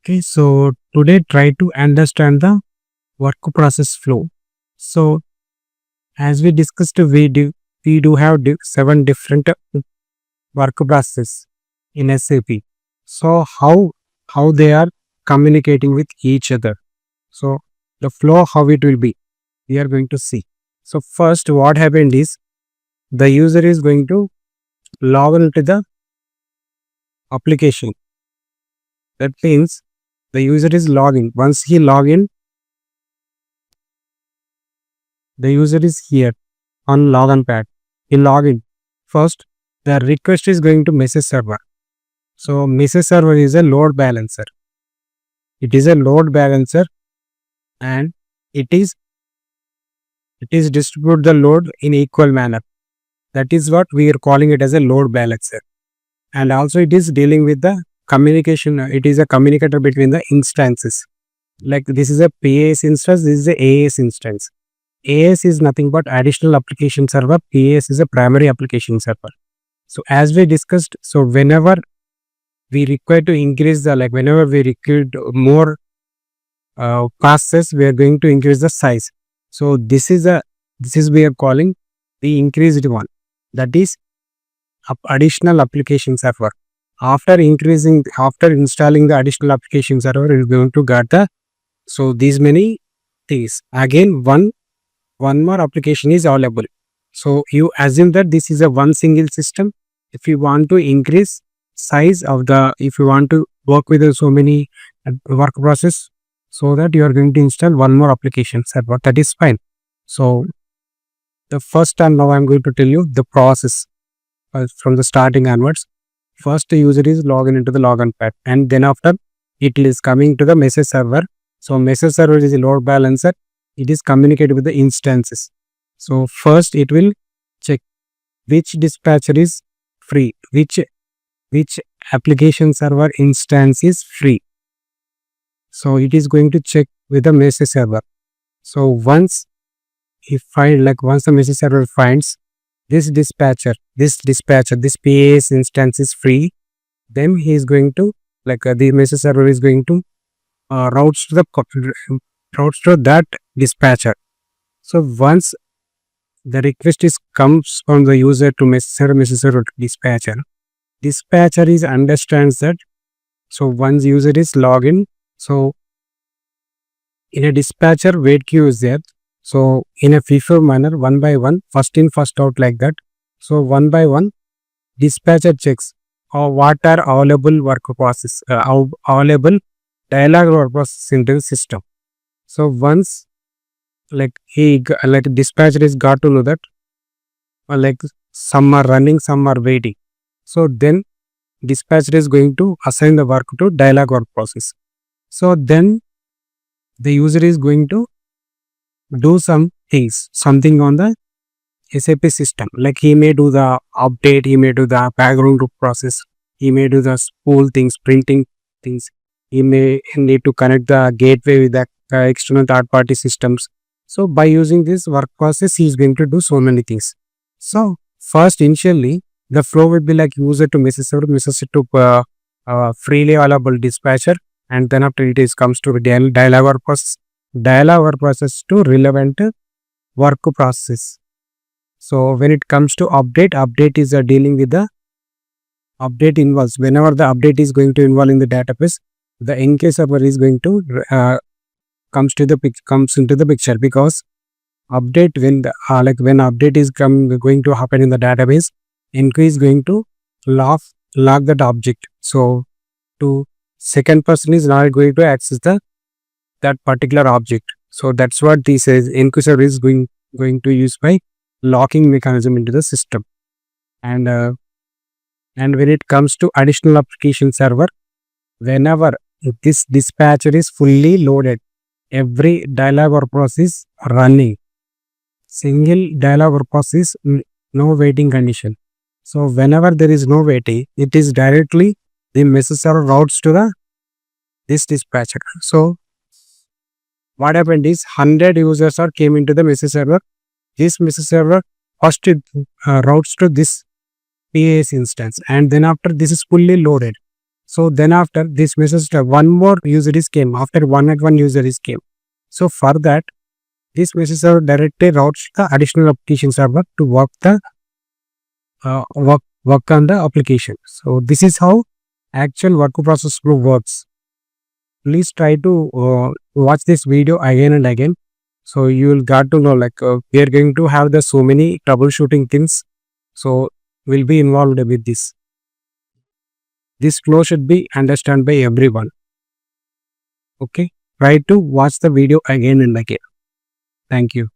Okay, so today try to understand the work process flow. So as we discussed, we do have seven different work processes in SAP. So how they are communicating with each other. So the flow how it will be, we are going to see. So first, what happened is the user is going to log into the application. That means the user is logging. Once he log in, the user is here on login pad. He log in. First, the request is going to message server. So message server is a load balancer. It is a load balancer, and it is distribute the load in equal manner. That is what we are calling it as a load balancer. And also it is dealing with the communication. It is a communicator between the instances. Like this is a PAS instance, this is a AS instance. AS is nothing but additional application server. PAS is a primary application server. So as we discussed, so whenever we require to increase the, whenever we require more process, we are going to increase the size. So this is we are calling the increased one. That is additional application server. After installing the additional application server, it is going to get the, so these many things. Again, one more application is available. So you assume that this is a one single system. If you want to increase size of the, if you want to work with so many work process, so that you are going to install one more application server, that is fine. So the first time, now I am going to tell you the process from the starting onwards. First, the user is logging into the login pad, and then after it is coming to the message server. So message server is a load balancer. It is communicated with the instances. So first it will check which dispatcher is free, which application server instance is free. So it is going to check with the message server. So once the message server finds this dispatcher, this PAS instance is free, then he is going to, the message server is going to routes to that dispatcher. So once the request comes from the user to message server to dispatcher is understands that. So once user is login, so in a dispatcher wait queue is there. So in a FIFO manner, one by one, first in first out, like that. So one by one, dispatcher checks what are available work process, available dialog work process in the system. So once dispatcher is got to know that some are running, some are waiting. So then dispatcher is going to assign the work to dialog work process. So then the user is going to do something on the SAP system. Like he may do the update, he may do the background group process, he may do the spool things, printing things, he may need to connect the gateway with the external third-party systems. So by using this work process, he is going to do so many things. So first, initially, the flow will be like user to message server, message to freely available dispatcher, and then after it comes to dialog work process to relevant work process. So when it comes to update is dealing with the update involves. Whenever the update is going to involve in the database, the NK server is going to comes into the picture, because update when update is going to happen in the database, NK is going to log that object. So to second person is not going to access that particular object. So that's what this is. NK server is going to use by locking mechanism into the system. And when it comes to additional application server, whenever this dispatcher is fully loaded, every dialog or process running, single dialog or process, no waiting condition. So whenever there is no waiting, it is directly the message server routes to this dispatcher. So what happened is 100 users came into the message server. This message server first routes to this PAS instance, and then after this is fully loaded. So then after this message, one more user is came after one user is came. So for that, this message server directly routes the additional application server to work on the application. So this is how actual work process flow works. Please try to watch this video again and again. So you will got to know like we are going to have the so many troubleshooting things. So we'll be involved with this. This flow should be understood by everyone. Okay. Try to watch the video again and again. Thank you.